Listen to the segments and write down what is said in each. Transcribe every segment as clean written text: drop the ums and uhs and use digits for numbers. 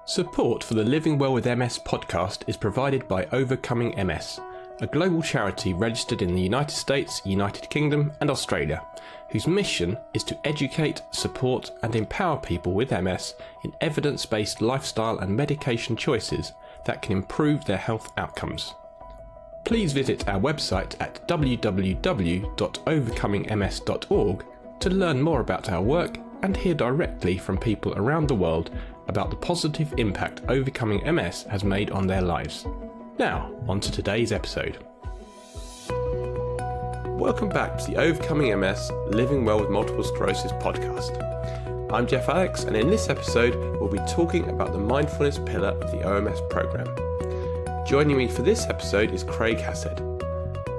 Support for the Living Well with MS podcast is provided by Overcoming MS, a global charity registered in the United States, United Kingdom and Australia, whose mission is to educate, support and empower people with MS in evidence-based lifestyle and medication choices that can improve their health outcomes. Please visit our website at www.overcomingms.org to learn more about our work and hear directly from people around the world about the positive impact overcoming MS has made on their lives. Now, on to today's episode. Welcome back to the Overcoming MS Living Well with Multiple Sclerosis podcast. I'm Jeff Alex, and in this episode we'll be talking about the mindfulness pillar of the OMS program. Joining me for this episode is Craig Hassed.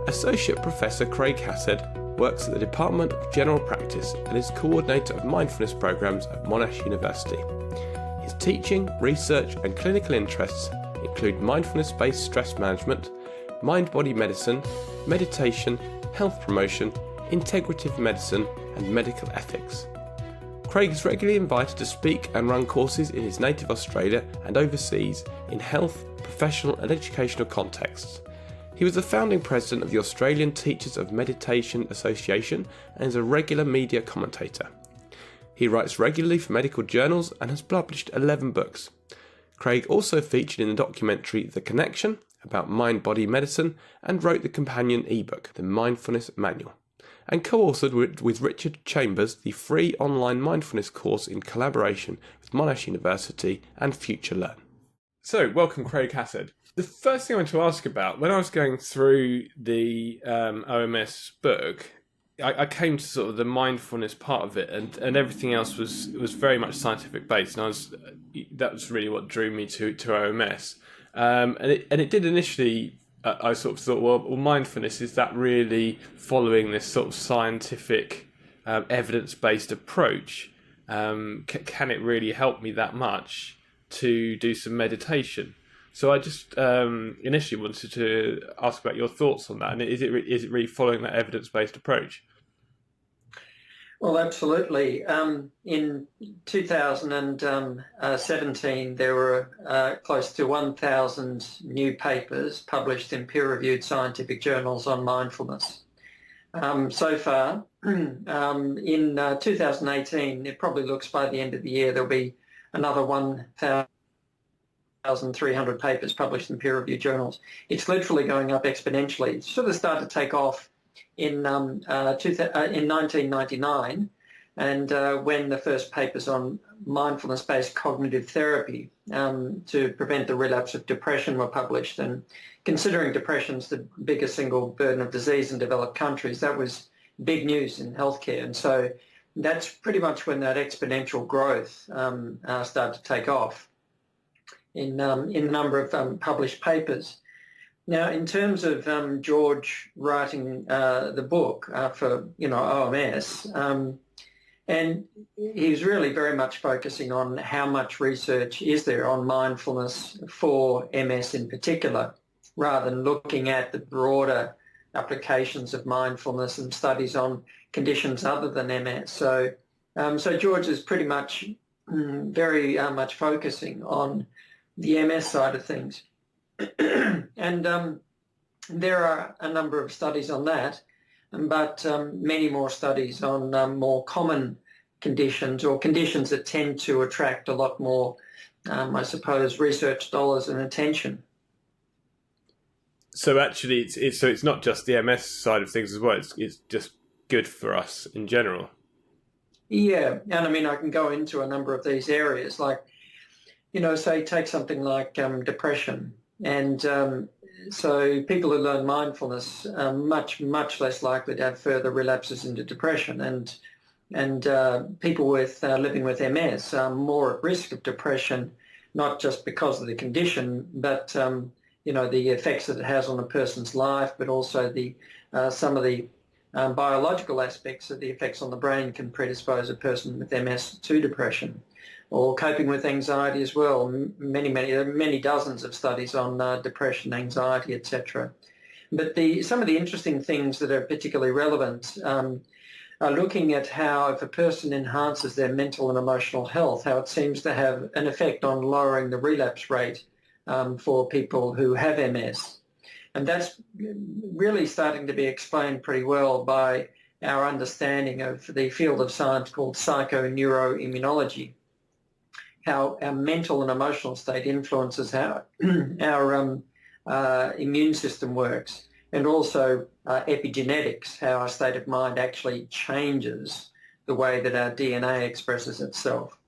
Associate Professor Craig Hassed works at the Department of General Practice and is coordinator of mindfulness programs at Monash University. His teaching, research and clinical interests include mindfulness-based stress management, mind-body medicine, meditation, health promotion, integrative medicine and medical ethics. Craig is regularly invited to speak and run courses in his native Australia and overseas in health, professional and educational contexts. He was the founding president of the Australian Teachers of Meditation Association and is a regular media commentator. He writes regularly for medical journals and has published 11 books. Craig also featured in the documentary The Connection about mind-body medicine and wrote the companion ebook, The Mindfulness Manual, and co-authored with Richard Chambers the free online mindfulness course in collaboration with Monash University and Future Learn. So, welcome Craig Hassed. The first thing I want to ask about, when I was going through the OMS book, I came to sort of the mindfulness part of it, and everything else was very much scientific based, and that was really what drew me to OMS. And it did initially. I sort of thought, well, mindfulness, is that really following this sort of scientific, evidence based approach? Can it really help me that much to do some meditation? So I just initially wanted to ask about your thoughts on that, and is it really following that evidence-based approach? Well, absolutely. In 2017, there were close to 1,000 new papers published in peer-reviewed scientific journals on mindfulness. So far, in 2018, it probably looks by the end of the year there'll be another 1,300 papers published in peer-reviewed journals. It's literally going up exponentially. It sort of started to take off in 1999, and when the first papers on mindfulness-based cognitive therapy to prevent the relapse of depression were published. And considering depression's the biggest single burden of disease in developed countries, that was big news in healthcare. And so that's pretty much when that exponential growth started to take off in the number of published papers. Now, in terms of George writing the book for OMS, and he's really very much focusing on how much research is there on mindfulness for MS in particular, rather than looking at the broader applications of mindfulness and studies on conditions other than MS. So George is pretty much very much focusing on the MS side of things. And there are a number of studies on that, but many more studies on more common conditions, or conditions that tend to attract a lot more, I suppose, research dollars and attention. So actually, it's not just the MS side of things as well. It's just good for us in general. Yeah, and I mean, I can go into a number of these areas, like, say take something like depression. And so people who learn mindfulness are much less likely to have further relapses into depression. And people with living with MS are more at risk of depression, not just because of the condition, but the effects that it has on a person's life, but also some of the biological aspects of the effects on the brain can predispose a person with MS to depression. Or coping with anxiety as well. Many dozens of studies on depression, anxiety, etc. But some of the interesting things that are particularly relevant are looking at how if a person enhances their mental and emotional health, how it seems to have an effect on lowering the relapse rate for people who have MS. And that's really starting to be explained pretty well by our understanding of the field of science called psychoneuroimmunology, how our mental and emotional state influences how our immune system works, and also epigenetics, how our state of mind actually changes the way that our DNA expresses itself.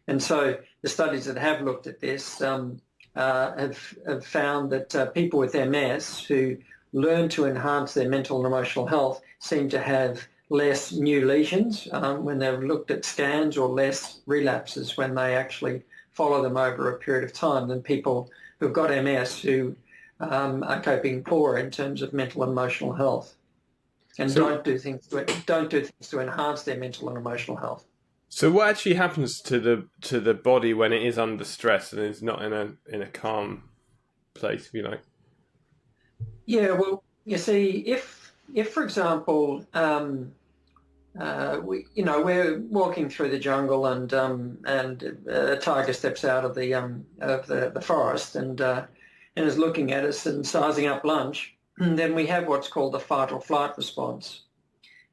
And so the studies that have looked at this have found that people with MS who learn to enhance their mental and emotional health seem to have less new lesions when they've looked at scans, or less relapses when they actually follow them over a period of time than people who've got MS who are coping poor in terms of mental and emotional health, and don't do things to enhance their mental and emotional health. So what actually happens to the body when it is under stress and is not in a calm place, if you like? Yeah, well, you see, if for example, we're walking through the jungle and a tiger steps out of the forest and is looking at us and sizing up lunch, then we have what's called the fight or flight response.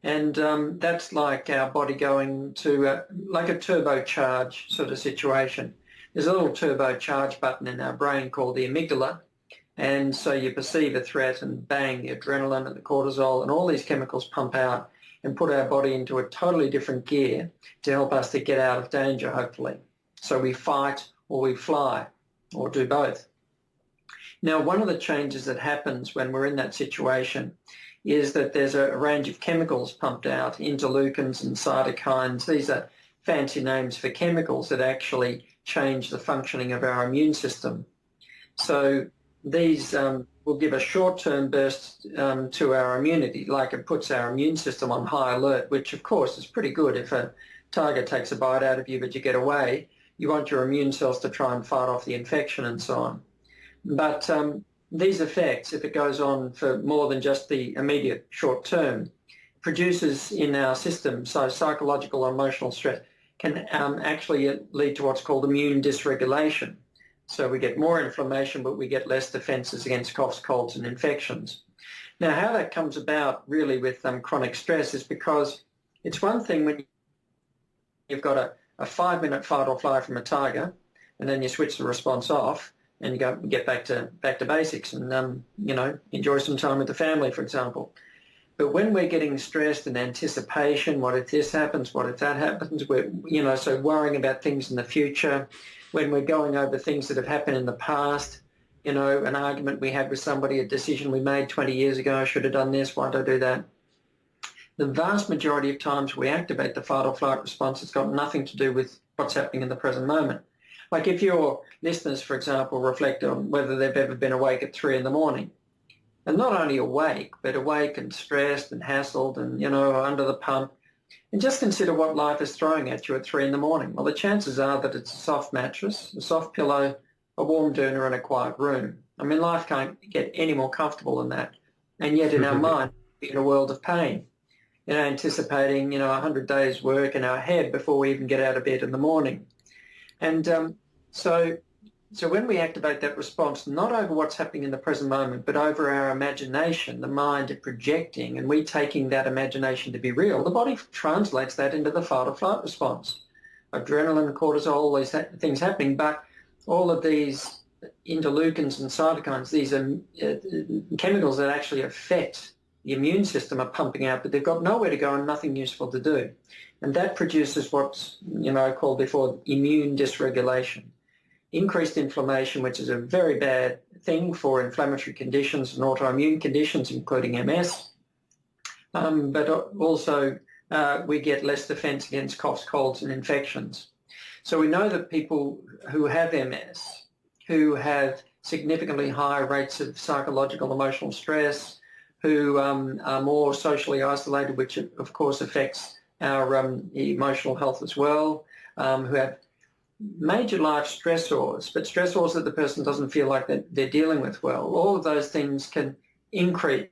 And that's like our body going to like a turbocharge sort of situation. There's a little turbocharge button in our brain called the amygdala. And so you perceive a threat and bang, the adrenaline and the cortisol and all these chemicals pump out and put our body into a totally different gear to help us to get out of danger, hopefully. So we fight or we fly or do both. Now, one of the changes that happens when we're in that situation is that there's a range of chemicals pumped out, interleukins and cytokines. These are fancy names for chemicals that actually change the functioning of our immune system. So these will give a short-term burst to our immunity, like it puts our immune system on high alert, which of course is pretty good. If a tiger takes a bite out of you but you get away, you want your immune cells to try and fight off the infection and so on. But these effects, if it goes on for more than just the immediate short term, produces in our system, so psychological or emotional stress, can actually lead to what's called immune dysregulation. So we get more inflammation, but we get less defenses against coughs, colds, and infections. Now, how that comes about really with chronic stress is because it's one thing when you've got a 5-minute fight or flight from a tiger, and then you switch the response off, and you get back to basics and enjoy some time with the family, for example. But when we're getting stressed in anticipation, what if this happens, what if that happens, we're so worrying about things in the future, when we're going over things that have happened in the past, an argument we had with somebody, a decision we made 20 years ago, I should have done this, why did I do that? The vast majority of times we activate the fight or flight response, it's got nothing to do with what's happening in the present moment. Like if your listeners, for example, reflect on whether they've ever been awake at 3 a.m, and not only awake, but awake and stressed and hassled and, under the pump, and just consider what life is throwing at you at 3 a.m. Well, the chances are that it's a soft mattress, a soft pillow, a warm doona and a quiet room. I mean, life can't get any more comfortable than that. And yet in our mind, we're in a world of pain, anticipating, 100 days work in our head before we even get out of bed in the morning. And so when we activate that response, not over what's happening in the present moment, but over our imagination, the mind projecting, and we taking that imagination to be real, the body translates that into the fight or flight response. Adrenaline, cortisol, all these things happening, but all of these interleukins and cytokines, these are chemicals that actually affect the immune system, are pumping out, but they've got nowhere to go and nothing useful to do. And that produces what's, called before immune dysregulation. Increased inflammation, which is a very bad thing for inflammatory conditions and autoimmune conditions, including MS. But also we get less defense against coughs, colds, and infections. So we know that people who have MS, who have significantly higher rates of psychological, emotional stress, who are more socially isolated, which of course affects our emotional health as well, who have major life stressors, but stressors that the person doesn't feel like that they're dealing with well. All of those things can increase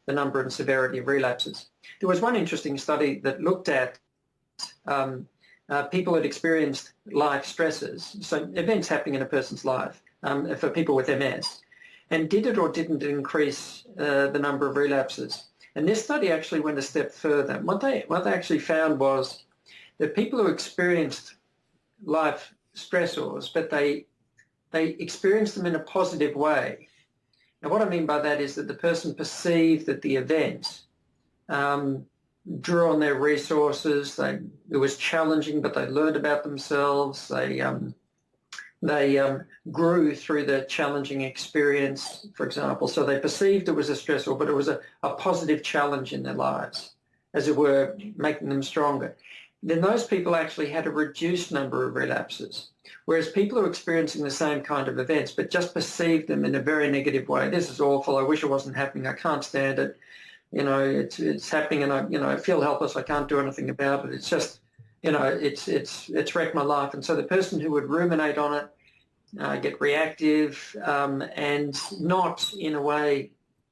the number and severity of relapses. There was one interesting study that looked at people had experienced life stresses, so events happening in a person's life for people with MS, and did it or didn't increase the number of relapses. And this study actually went a step further. What they actually found was that people who experienced life stressors, but they experienced them in a positive way. Now, what I mean by that is that the person perceived that the event drew on their resources. It was challenging, but they learned about themselves. They grew through the challenging experience, for example. So they perceived it was a stressor, but it was a positive challenge in their lives, as it were, making them stronger. Then those people actually had a reduced number of relapses, whereas people who are experiencing the same kind of events but just perceived them in a very negative way. This is awful. I wish it wasn't happening. I can't stand it. It's happening, and I feel helpless. I can't do anything about it. It's just, it's wrecked my life. And so the person who would ruminate on it, get reactive, and not in a way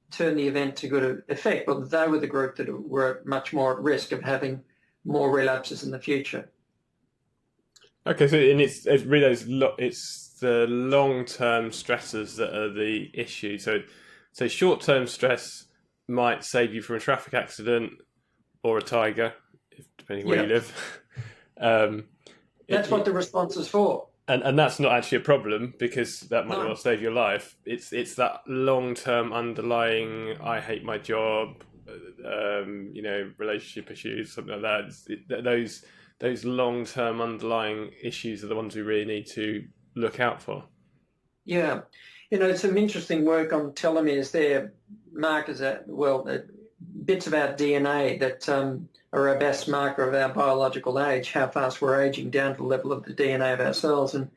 turn the event to good effect, but they were the group that were much more at risk of having more relapses in the future. Okay, so it's really it's the long-term stresses that are the issue. So short-term stress might save you from a traffic accident or a tiger, depending where you live. That's what the response is for. And that's not actually a problem, because that might well save your life. It's that long-term underlying, I hate my job, relationship issues, something like that. Those long-term underlying issues are the ones we really need to look out for. Yeah. Some interesting work on telomeres there. Markers bits of our DNA that are our best marker of our biological age, how fast we're aging down to the level of the DNA of our cells. And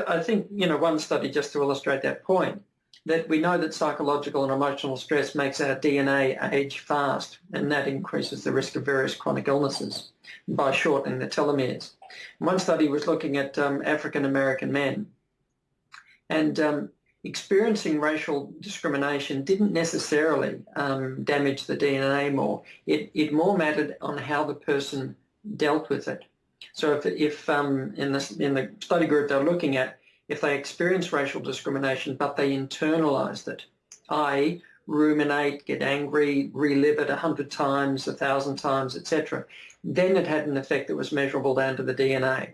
I think, one study, just to illustrate that point, that we know that psychological and emotional stress makes our DNA age fast, and that increases the risk of various chronic illnesses by shortening the telomeres. One study was looking at African American men, and experiencing racial discrimination didn't necessarily damage the DNA more. It more mattered on how the person dealt with it. So if in the study group they're looking at, if they experienced racial discrimination but they internalized it, i.e. ruminate, get angry, relive it 100 times, 1,000 times, etc., then it had an effect that was measurable down to the DNA.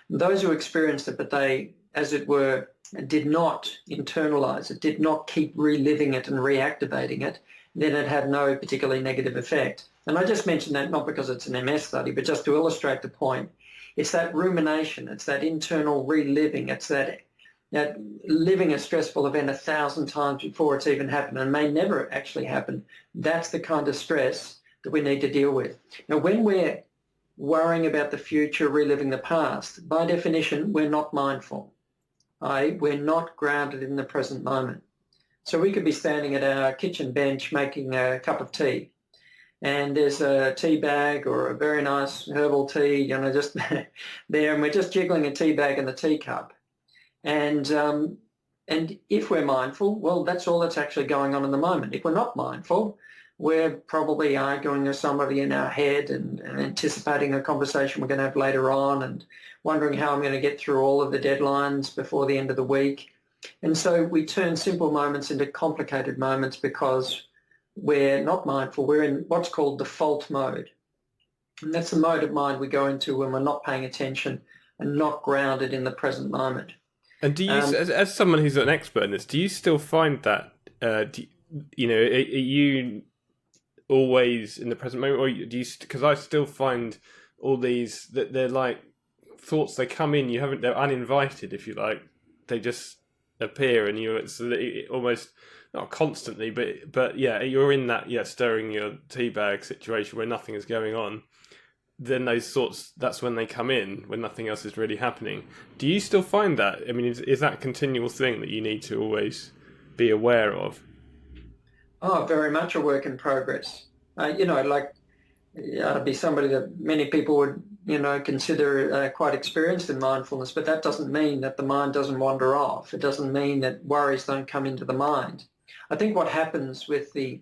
Those who experienced it but they, as it were, did not internalize it, did not keep reliving it and reactivating it, then it had no particularly negative effect. And I just mention that not because it's an MS study, but just to illustrate the point. It's that rumination, it's that internal reliving, it's that living a stressful event 1,000 times before it's even happened and may never actually happen. That's the kind of stress that we need to deal with. Now, when we're worrying about the future, reliving the past, by definition, we're not mindful. We're not grounded in the present moment. So we could be standing at our kitchen bench making a cup of tea, and there's a tea bag or a very nice herbal tea, just there, and we're just jiggling a tea bag in the teacup. And if we're mindful, well, that's all that's actually going on in the moment. If we're not mindful, we're probably arguing with somebody in our head and anticipating a conversation we're going to have later on and wondering how I'm going to get through all of the deadlines before the end of the week. And so we turn simple moments into complicated moments because we're not mindful. We're in what's called default mode. And that's the mode of mind we go into when we're not paying attention and not grounded in the present moment. And do you, as someone who's an expert in this, do you still find that, are you always in the present moment, or do you? Because I still find all these that they're like thoughts. They come in, they're uninvited, if you like. They just appear, and it's almost not constantly, but yeah, you're in that stirring your tea bag situation where nothing is going on. Then those thoughts, that's when they come in, when nothing else is really happening. Do you still find that? I mean, is that a continual thing that you need to always be aware of? Oh, very much a work in progress. I'd be somebody that many people would, consider quite experienced in mindfulness, but that doesn't mean that the mind doesn't wander off. It doesn't mean that worries don't come into the mind. I think what happens with the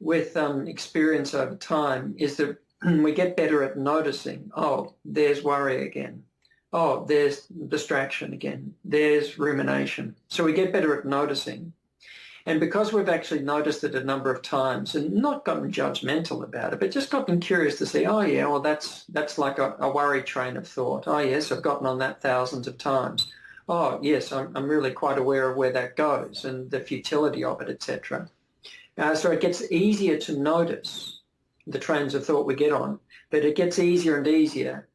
with experience over time is that we get better at noticing, oh, there's worry again. Oh, there's distraction again. There's rumination. So we get better at noticing. And because we've actually noticed it a number of times and not gotten judgmental about it, but just gotten curious to see, oh yeah, well that's like a worry train of thought. Oh yes, I've gotten on that thousands of times. Oh yes, I'm really quite aware of where that goes and the futility of it, etc. So it gets easier to notice the trains of thought we get on, but it gets easier and easier,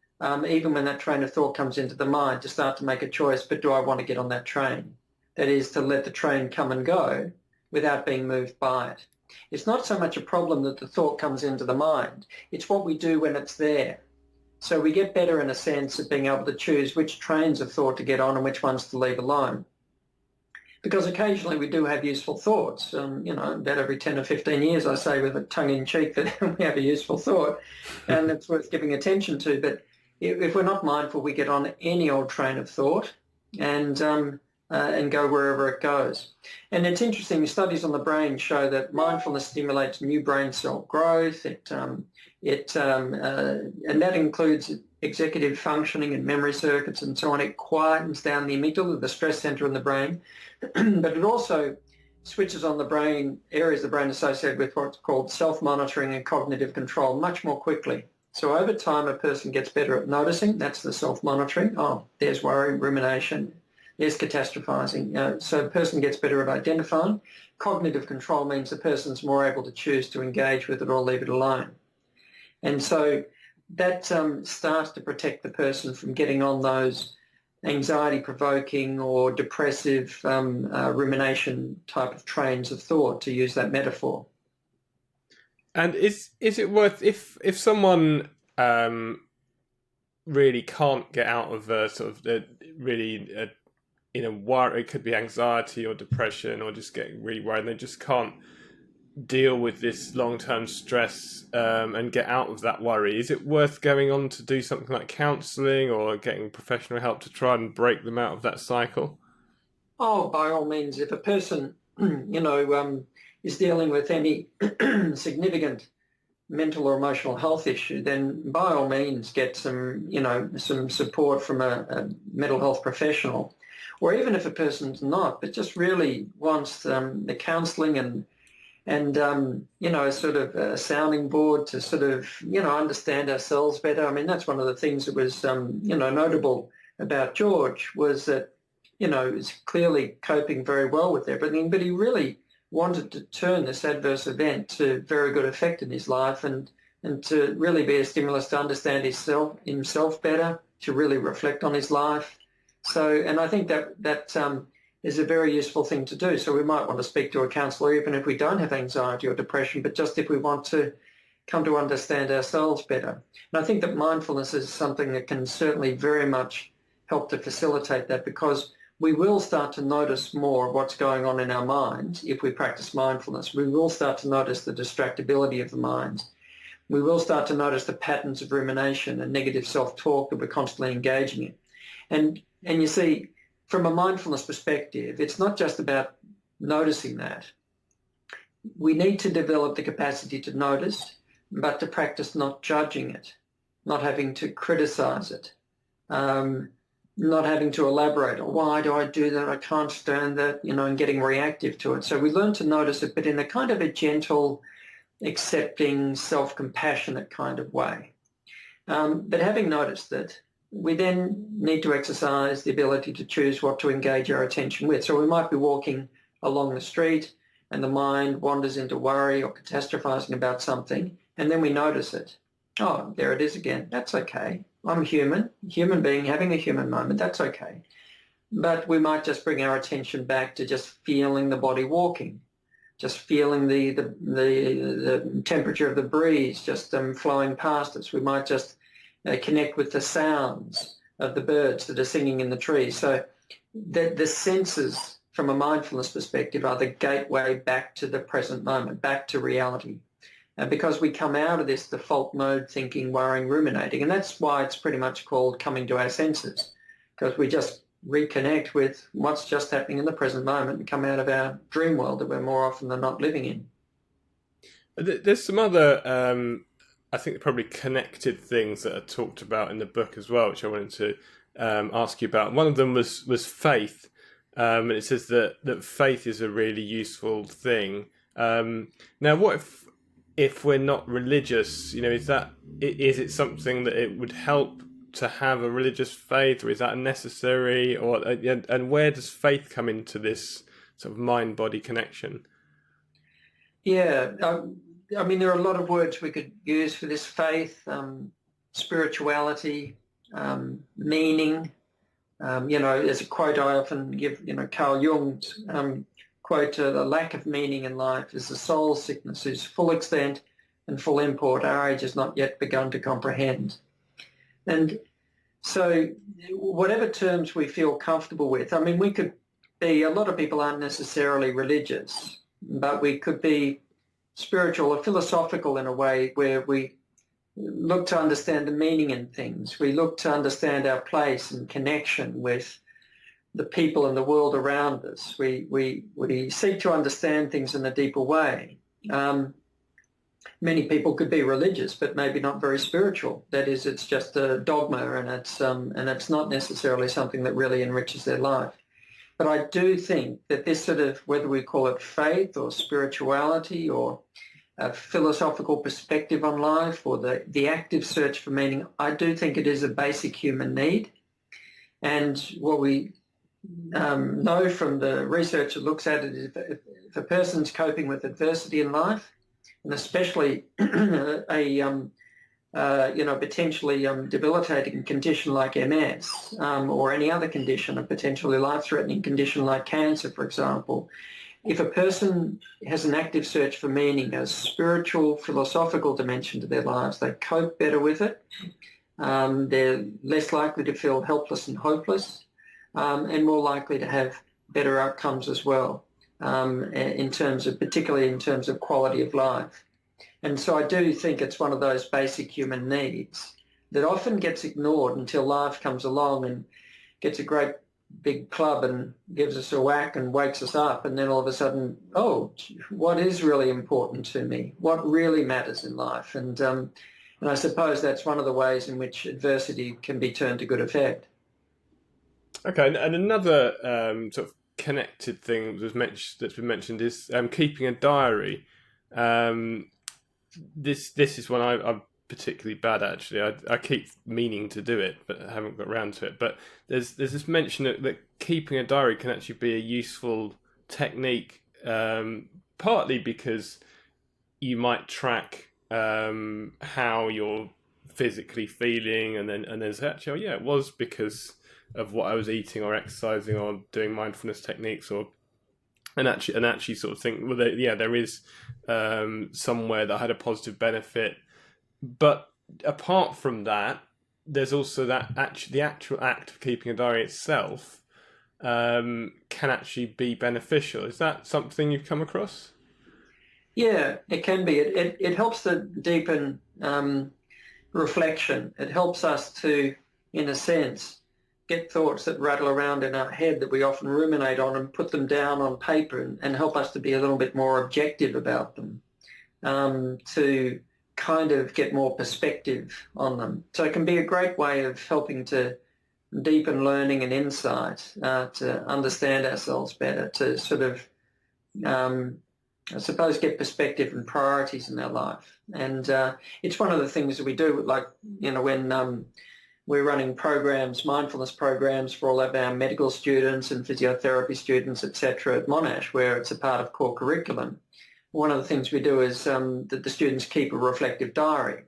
even when that train of thought comes into the mind, to start to make a choice, but do I want to get on that train? That is, to let the train come and go without being moved by it. It's not so much a problem that the thought comes into the mind. It's what we do when it's there. So we get better in a sense at being able to choose which trains of thought to get on and which ones to leave alone. Because occasionally we do have useful thoughts. About every 10 or 15 years I say with a tongue-in-cheek that we have a useful thought and it's worth giving attention to. But if we're not mindful, we get on any old train of thought and go wherever it goes. And it's interesting, studies on the brain show that mindfulness stimulates new brain cell growth. And that includes executive functioning and memory circuits and so on. It quietens down the amygdala, the stress center in the brain. But it also switches on the brain, areas of the brain associated with what's called self-monitoring and cognitive control much more quickly. So over time, a person gets better at noticing. That's the self-monitoring. Oh, there's worry, rumination. There's catastrophizing. So a person gets better at identifying. Cognitive control means the person's more able to choose to engage with it or leave it alone. And so that starts to protect the person from getting on those anxiety-provoking or depressive rumination type of trains of thought, to use that metaphor. And is it worth, if someone really can't get out of the sort of the really worry, it could be anxiety or depression or just getting really worried, and they just can't deal with this long-term stress and get out of that worry, is it worth going on to do something like counselling or getting professional help to try and break them out of that cycle? Oh, by all means, if a person, is dealing with any significant mental or emotional health issue, then by all means get some support from a mental health professional. Or even if a person's not, but just really wants the counselling and sort of a sounding board to sort of, understand ourselves better. I mean, that's one of the things that was, notable about George, was that, he's clearly coping very well with everything, but he really wanted to turn this adverse event to very good effect in his life and to really be a stimulus to understand himself better, to really reflect on his life. So, and I think that is a very useful thing to do. So we might want to speak to a counsellor even if we don't have anxiety or depression, but just if we want to come to understand ourselves better. And I think that mindfulness is something that can certainly very much help to facilitate that, because we will start to notice more of what's going on in our minds if we practice mindfulness. We will start to notice the distractibility of the mind. We will start to notice the patterns of rumination and negative self-talk that we're constantly engaging in. And you see, from a mindfulness perspective, it's not just about noticing that. We need to develop the capacity to notice, but to practice not judging it, not having to criticize it, not having to elaborate, or why do I do that? I can't stand that, and getting reactive to it. So we learn to notice it, but in a kind of a gentle, accepting, self-compassionate kind of way. But having noticed it, we then need to exercise the ability to choose what to engage our attention with. So we might be walking along the street and the mind wanders into worry or catastrophizing about something, and then we notice it. Oh, there it is again. That's okay. I'm human being having a human moment. That's okay. But we might just bring our attention back to just feeling the body walking, just feeling the temperature of the breeze just flowing past us. We might just connect with the sounds of the birds that are singing in the trees. So the senses, from a mindfulness perspective, are the gateway back to the present moment, back to reality. Because we come out of this default mode, thinking, worrying, ruminating. And that's why it's pretty much called coming to our senses, because we just reconnect with what's just happening in the present moment and come out of our dream world that we're more often than not living in. There's some other, I think, probably connected things that are talked about in the book as well, which I wanted to ask you about. One of them was faith, and it says that faith is a really useful thing. Now, what if we're not religious? Is it something that it would help to have a religious faith, or is that unnecessary? And where does faith come into this sort of mind-body connection? Yeah, I mean, there are a lot of words we could use for this: faith, spirituality, meaning. There's a quote I often give, Carl Jung's quote, the lack of meaning in life is the soul sickness whose full extent and full import our age has not yet begun to comprehend. And so whatever terms we feel comfortable with, I mean, a lot of people aren't necessarily religious, but we could be spiritual or philosophical in a way where we look to understand the meaning in things. We look to understand our place and connection with the people and the world around us. We seek to understand things in a deeper way. Many people could be religious, but maybe not very spiritual. That is, it's just a dogma, and it's not necessarily something that really enriches their life. But I do think that this sort of, whether we call it faith or spirituality or a philosophical perspective on life or the active search for meaning, I do think it is a basic human need. And what we know from the research that looks at it is if a person's coping with adversity in life, and especially potentially debilitating condition like MS or any other condition, a potentially life-threatening condition like cancer, for example, if a person has an active search for meaning, a spiritual, philosophical dimension to their lives, they cope better with it. They're less likely to feel helpless and hopeless, and more likely to have better outcomes as well, particularly in terms of quality of life. And so I do think it's one of those basic human needs that often gets ignored until life comes along and gets a great big club and gives us a whack and wakes us up, and then all of a sudden, what is really important to me? What really matters in life? And I suppose that's one of the ways in which adversity can be turned to good effect. Okay, and another sort of connected thing that's been mentioned is keeping a diary. This is one I'm particularly bad at, actually. I keep meaning to do it, but I haven't got around to it. But there's this mention that keeping a diary can actually be a useful technique, partly because you might track how you're physically feeling, and then say, actually, it was because of what I was eating or exercising or doing mindfulness techniques, and actually sort of think, well, there is somewhere that had a positive benefit. But apart from that, there's also the actual act of keeping a diary itself can actually be beneficial. Is that something you've come across? Yeah, it can be. It helps to deepen reflection. It helps us to, in a sense, get thoughts that rattle around in our head that we often ruminate on and put them down on paper and help us to be a little bit more objective about them, to kind of get more perspective on them. So it can be a great way of helping to deepen learning and insight, to understand ourselves better, to sort of, I suppose, get perspective and priorities in our life. And it's one of the things that we do, like, when we're running programs, mindfulness programs for all of our medical students and physiotherapy students, etc., at Monash, where it's a part of core curriculum. One of the things we do is that the students keep a reflective diary,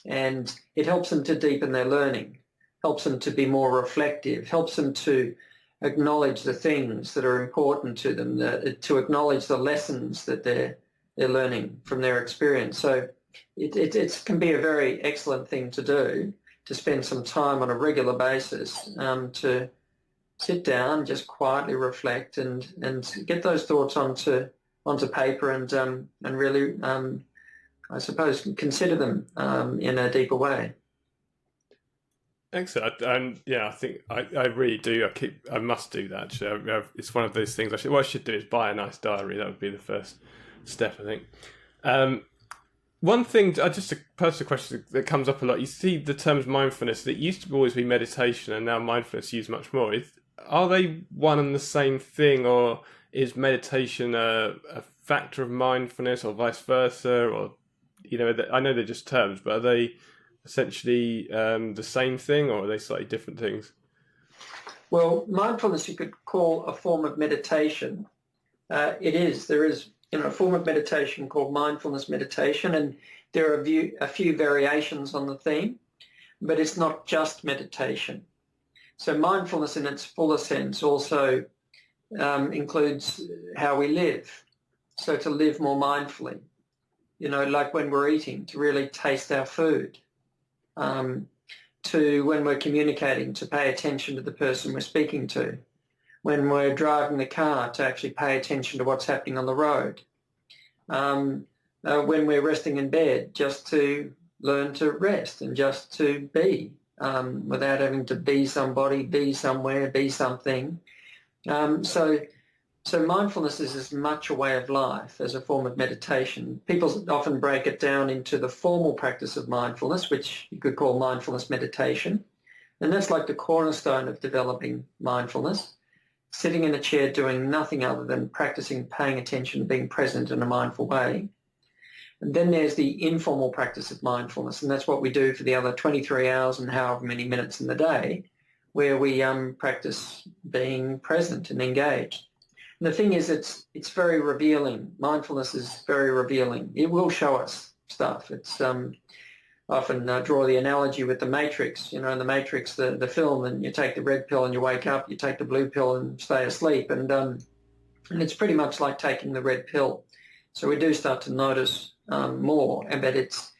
and it helps them to deepen their learning, helps them to be more reflective, helps them to acknowledge the things that are important to them, to acknowledge the lessons that they're learning from their experience. So it can be a very excellent thing to do, to spend some time on a regular basis, to sit down, just quietly reflect and get those thoughts onto paper and really, I suppose, consider them in a deeper way. Excellent. I think I really do. I must do that. Actually, it's one of those things. What I should do is buy a nice diary. That would be the first step, I think. One thing, just a personal question that comes up a lot. You see the terms mindfulness. That used to always be meditation, and now mindfulness used much more. Are they one and the same thing, or is meditation a factor of mindfulness, or vice versa? Or I know they're just terms, but are they essentially the same thing, or are they slightly different things? Well, mindfulness you could call a form of meditation. It is. There is a form of meditation called mindfulness meditation, and there are a few variations on the theme, but it's not just meditation. So mindfulness in its fuller sense also includes how we live. So to live more mindfully, like when we're eating, to really taste our food, to when we're communicating, to pay attention to the person we're speaking to, when we're driving the car, to actually pay attention to what's happening on the road, when we're resting in bed, just to learn to rest and just to be without having to be somebody, be somewhere, be something. So mindfulness is as much a way of life as a form of meditation. People often break it down into the formal practice of mindfulness, which you could call mindfulness meditation. And that's like the cornerstone of developing mindfulness, sitting in a chair doing nothing other than practicing paying attention, being present in a mindful way. And then there's the informal practice of mindfulness, and that's what we do for the other 23 hours and however many minutes in the day, where we practice being present and engaged. And the thing is, it's very revealing. Mindfulness is very revealing. It will show us stuff. It's often draw the analogy with the Matrix. In the Matrix, the film, and you take the red pill and you wake up. You take the blue pill and stay asleep. And it's pretty much like taking the red pill. So we do start to notice more, but it's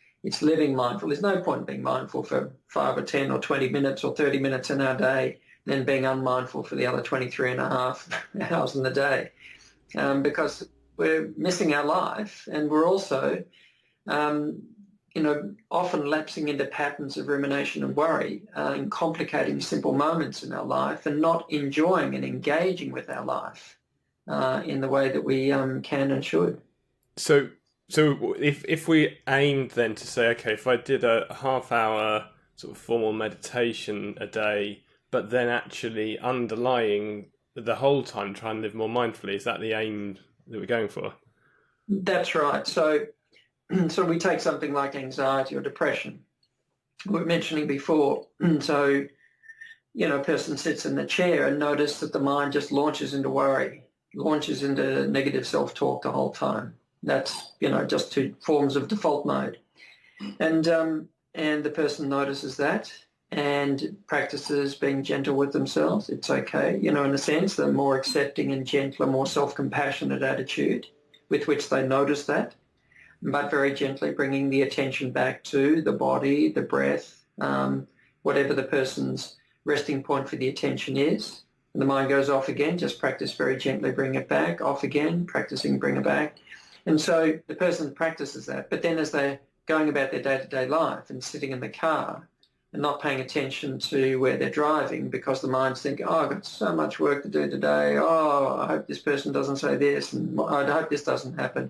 living mindful. There's no point in being mindful for 5 or 10 or 20 minutes or 30 minutes in our day, then being unmindful for the other 23 and a half hours in the day, because we're missing our life, and we're also, often lapsing into patterns of rumination and worry, and complicating simple moments in our life, and not enjoying and engaging with our life in the way that we can and should. So if we aimed then to say, okay, if I did a half-hour sort of formal meditation a day, but then actually underlying the whole time try and live more mindfully, is that the aim that we're going for? That's right. So we take something like anxiety or depression. We were mentioning before. So, a person sits in the chair and notice that the mind just launches into worry, launches into negative self-talk the whole time. That's, just two forms of default mode. And the person notices that and practices being gentle with themselves. It's okay. In a sense, the more accepting and gentler, more self-compassionate attitude with which they notice that, but very gently bringing the attention back to the body, the breath, whatever the person's resting point for the attention is. And the mind goes off again, just practice very gently, bring it back, off again, practicing, bring it back. And so the person practices that. But then as they're going about their day-to-day life and sitting in the car and not paying attention to where they're driving, because the mind's thinking, oh, I've got so much work to do today. Oh, I hope this person doesn't say this, and I hope this doesn't happen.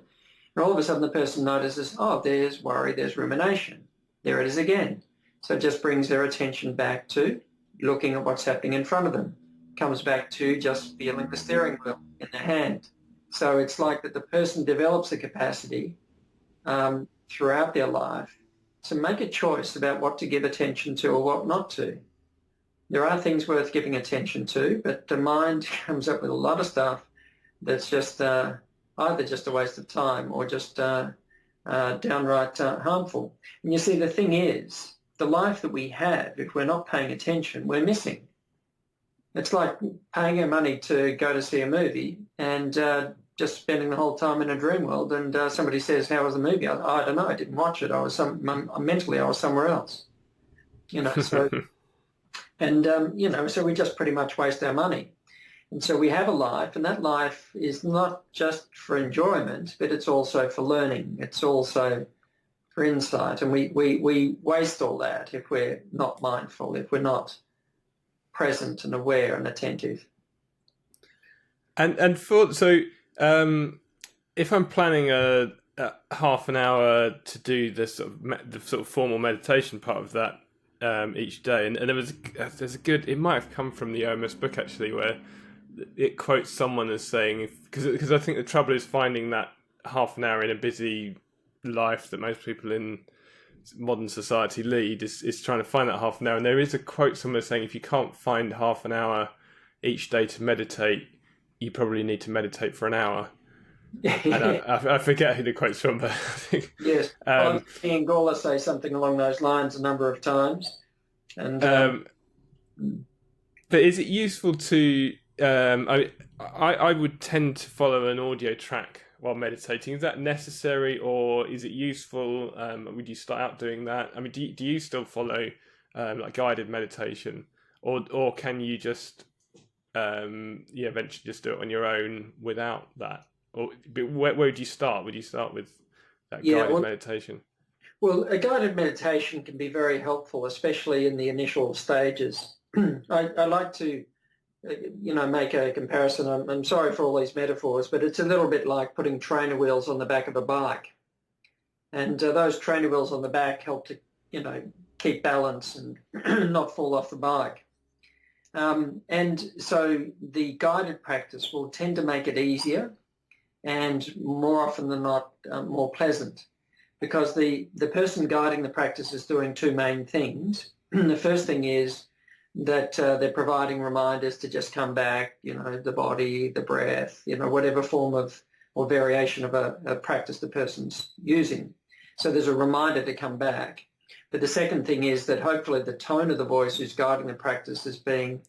And all of a sudden the person notices, oh, there's worry, there's rumination. There it is again. So it just brings their attention back to looking at what's happening in front of them. Comes back to just feeling the steering wheel in their hand. So it's like that the person develops the capacity throughout their life to make a choice about what to give attention to or what not to. There are things worth giving attention to, but the mind comes up with a lot of stuff that's just either just a waste of time or just downright harmful. And you see, the thing is, the life that we have, if we're not paying attention, we're missing. It's like paying our money to go to see a movie and just spending the whole time in a dream world, and somebody says, how was the movie? I don't know, I didn't watch it. Mentally I was somewhere else. So and so we just pretty much waste our money. And so we have a life, and that life is not just for enjoyment, but it's also for learning. It's also for insight. And we waste all that if we're not mindful, if we're not present and aware and attentive. If I'm planning a half an hour to do the sort of formal meditation part of that each day, and there's a good. It might have come from the OMS book actually, where it quotes someone as saying, because I think the trouble is finding that half an hour in a busy life that most people in modern society lead is trying to find that half an hour. And there is a quote somewhere saying, if you can't find half an hour each day to meditate, you probably need to meditate for an hour. And I forget who the quote's from, but I think yes, Ian Gawler say something along those lines a number of times. And but is it useful to? I would tend to follow an audio track while meditating. Is that necessary, or is it useful? Would you start out doing that? I mean, do you still follow like guided meditation, or can you just eventually just do it on your own without that? Or where would you start? Would you start with that guided meditation? Well, a guided meditation can be very helpful, especially in the initial stages. I like to make a comparison. I'm sorry for all these metaphors, but it's a little bit like putting trainer wheels on the back of a bike. And those trainer wheels on the back help to, keep balance and not fall off the bike. And so the guided practice will tend to make it easier and more often than not more pleasant, because the person guiding the practice is doing two main things. The first thing is that they're providing reminders to just come back, the body, the breath, whatever form of or variation of a practice the person's using. So there's a reminder to come back. But the second thing is that hopefully the tone of the voice who's guiding the practice is being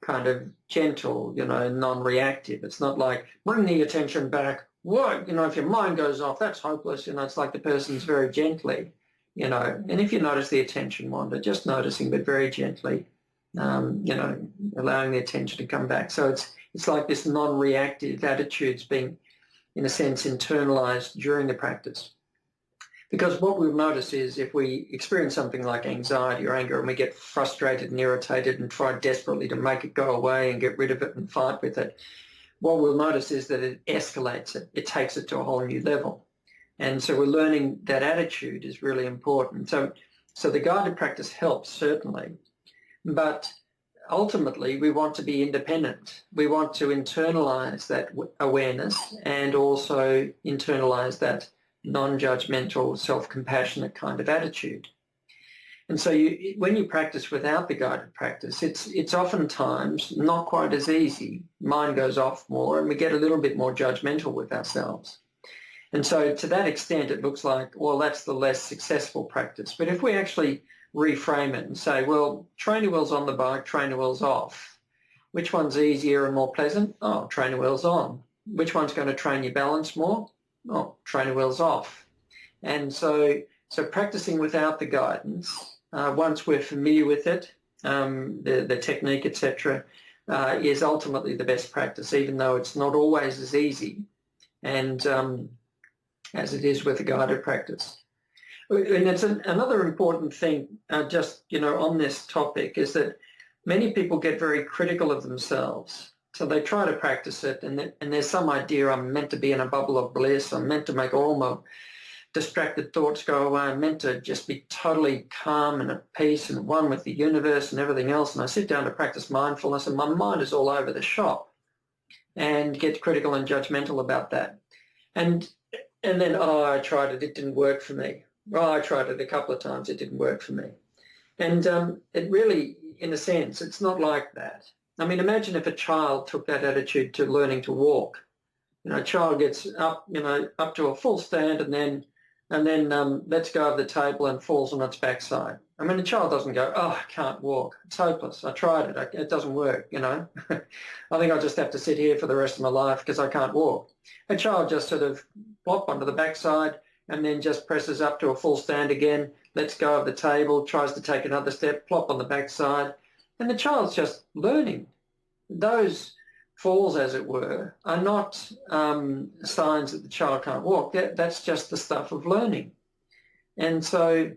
kind of gentle, non-reactive. It's not like, bring the attention back. What? If your mind goes off, that's hopeless. It's like the person's very gently, and if you notice the attention wander, just noticing, but very gently, allowing the attention to come back. So it's like this non-reactive attitude's being, in a sense, internalized during the practice. Because what we'll notice is if we experience something like anxiety or anger and we get frustrated and irritated and try desperately to make it go away and get rid of it and fight with it, what we'll notice is that it escalates it. It takes it to a whole new level. And so we're learning that attitude is really important. So the guided practice helps, certainly. But ultimately, we want to be independent. We want to internalize that awareness and also internalize that non-judgmental, self-compassionate kind of attitude. And so when you practice without the guided practice, it's oftentimes not quite as easy. Mind goes off more and we get a little bit more judgmental with ourselves. And so to that extent, it looks like, well, that's the less successful practice. But if we actually reframe it and say, well, trainer wheels on the bike, trainer wheels off. Which one's easier and more pleasant? Oh, trainer wheels on. Which one's going to train your balance more? Oh, trainer wheels off. And so practicing without the guidance, once we're familiar with it, the technique, etc., is ultimately the best practice, even though it's not always as easy and as it is with a guided practice. And it's another important thing, on this topic, is that many people get very critical of themselves. So they try to practice it, and there's some idea I'm meant to be in a bubble of bliss. I'm meant to make all my distracted thoughts go away. I'm meant to just be totally calm and at peace and one with the universe and everything else. And I sit down to practice mindfulness, and my mind is all over the shop and get critical and judgmental about that. And then, I tried it. It didn't work for me. I tried it a couple of times. It didn't work for me. And it really, in a sense, it's not like that. I mean, imagine if a child took that attitude to learning to walk. A child gets up, up to a full stand and then lets go of the table and falls on its backside. I mean, a child doesn't go, I can't walk. It's hopeless. I tried it. It doesn't work, I think I'll just have to sit here for the rest of my life because I can't walk. A child just sort of plop onto the backside and then just presses up to a full stand again, lets go of the table, tries to take another step, plop on the backside, and the child's just learning. Those falls, as it were, are not signs that the child can't walk. That's just the stuff of learning. And so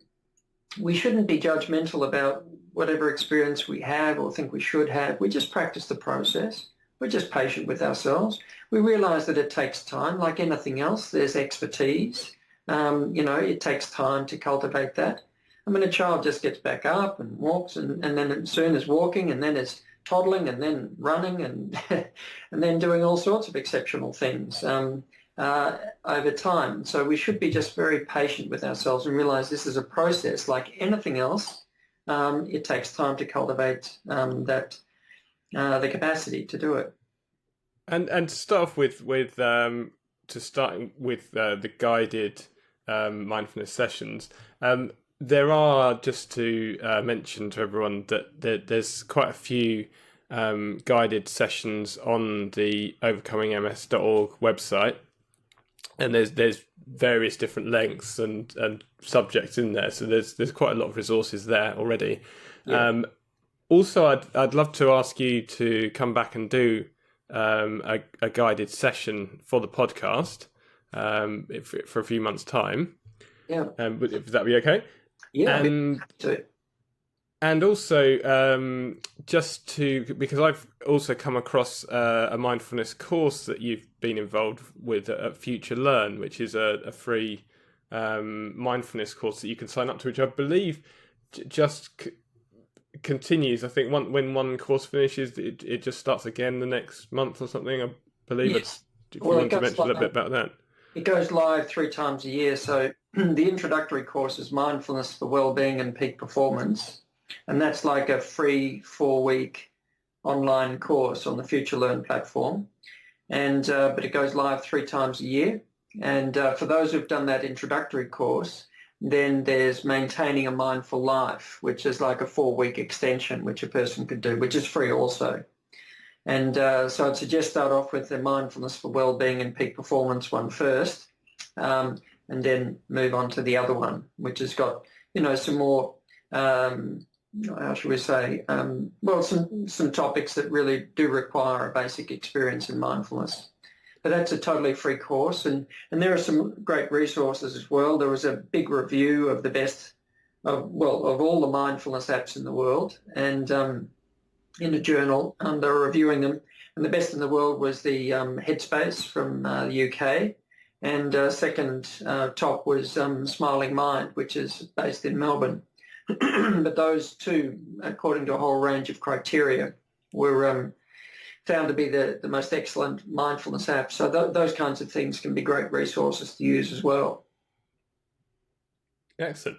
we shouldn't be judgmental about whatever experience we have or think we should have. We just practice the process. We're just patient with ourselves. We realize that it takes time. Like anything else, there's expertise. It takes time to cultivate that. I mean, a child just gets back up and walks, and then soon is walking, and then is toddling, and then running, and and then doing all sorts of exceptional things over time. So we should be just very patient with ourselves and realize this is a process like anything else. It takes time to cultivate the capacity to do it. And to start off with the guided mindfulness sessions, there are, just to mention to everyone, that there's quite a few guided sessions on the overcomingms.org website, and there's various different lengths and subjects in there, so there's quite a lot of resources there already. Yeah. Also, I'd love to ask you to come back and do a guided session for the podcast for a few months' time. Yeah. Would that be okay? Yeah. And also, because I've also come across a mindfulness course that you've been involved with at Future Learn, which is a free mindfulness course that you can sign up to, which I believe just continues. I think when one course finishes, it just starts again the next month or something, I believe. Yes. If you want to mention a little bit about that. It goes live 3 times a year. So the introductory course is Mindfulness for Wellbeing and Peak Performance. And that's like a free 4-week online course on the Future Learn platform. And but it goes live 3 times a year. And for those who've done that introductory course, then there's Maintaining a Mindful Life, which is like a 4-week extension, which a person could do, which is free also. And so I'd suggest start off with the Mindfulness for Wellbeing and Peak Performance one first, and then move on to the other one, which has got, some more, how should we say, some topics that really do require a basic experience in mindfulness. But that's a totally free course, and there are some great resources as well. There was a big review of the best of all the mindfulness apps in the world, and in a journal, they were reviewing them, and the best in the world was the Headspace from the UK, and second top was Smiling Mind, which is based in Melbourne. But those two, according to a whole range of criteria, were found to be the most excellent mindfulness apps. So those kinds of things can be great resources to use as well. Excellent.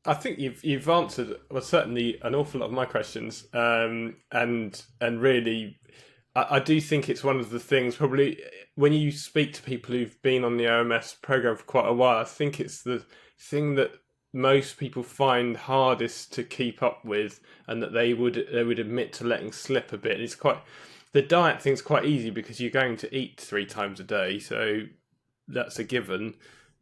I think you've answered, well, certainly an awful lot of my questions, and really, I do think it's one of the things, probably when you speak to people who've been on the OMS program for quite a while, I think it's the thing that most people find hardest to keep up with, and that they would admit to letting slip a bit. It's the diet thing's quite easy because you're going to eat 3 times a day, so that's a given.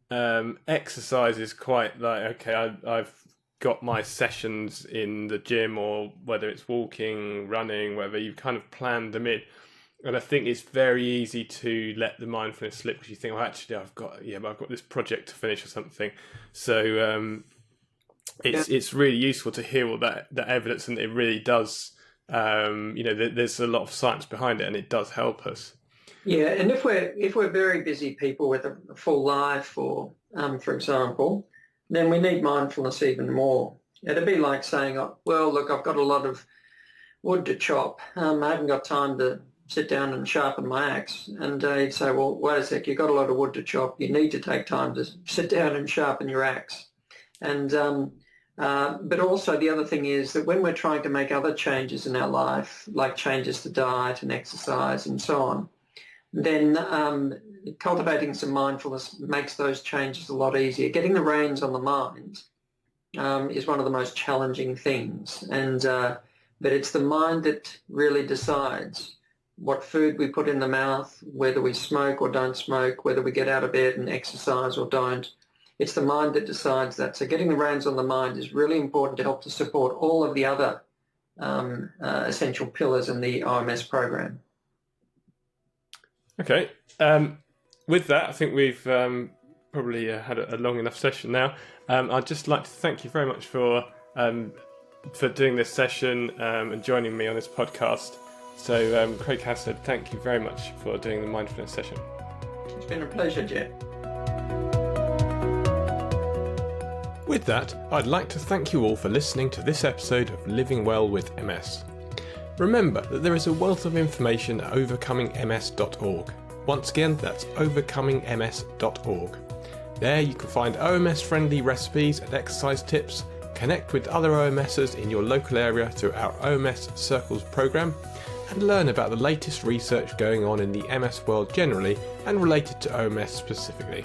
Exercise is quite like, okay, I've got my sessions in the gym, or whether it's walking, running, whether you've kind of planned them in. And I think it's very easy to let the mindfulness slip because you think, well, actually, I've got this project to finish or something. So it's really useful to hear all that evidence, and it really does. There's a lot of science behind it, and it does help us. Yeah, and if we're very busy people with a full life, or for example, then we need mindfulness even more. It'd be like saying, oh, well, look, I've got a lot of wood to chop. I haven't got time to sit down and sharpen my axe. And you'd say, well, wait a sec, you've got a lot of wood to chop. You need to take time to sit down and sharpen your axe. And but also the other thing is that when we're trying to make other changes in our life, like changes to diet and exercise and so on, then cultivating some mindfulness makes those changes a lot easier. Getting the reins on the mind is one of the most challenging things, but it's the mind that really decides what food we put in the mouth, whether we smoke or don't smoke, whether we get out of bed and exercise or don't. It's the mind that decides that. So getting the reins on the mind is really important to help to support all of the other essential pillars in the OMS program. Okay. With that, I think we've probably had a long enough session now. I'd just like to thank you very much for doing this session and joining me on this podcast. So, Craig Hassard, thank you very much for doing the mindfulness session. It's been a pleasure, Jeff. With that, I'd like to thank you all for listening to this episode of Living Well with MS. Remember that there is a wealth of information at overcomingms.org. Once again, that's overcomingms.org. There you can find OMS-friendly recipes and exercise tips, connect with other OMSers in your local area through our OMS Circles programme, and learn about the latest research going on in the MS world generally and related to OMS specifically.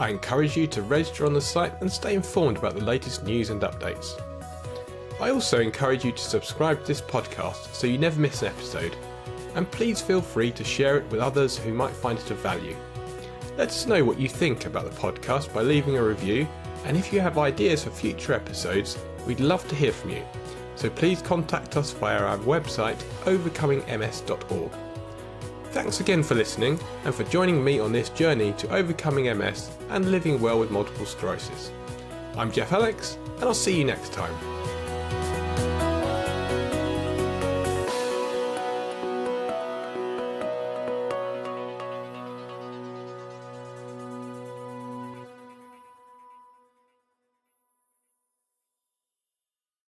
I encourage you to register on the site and stay informed about the latest news and updates. I also encourage you to subscribe to this podcast so you never miss an episode, and please feel free to share it with others who might find it of value. Let us know what you think about the podcast by leaving a review, and if you have ideas for future episodes, we'd love to hear from you. So please contact us via our website overcomingms.org. Thanks again for listening and for joining me on this journey to overcoming MS and living well with multiple sclerosis. I'm Jeff Alex, and I'll see you next time.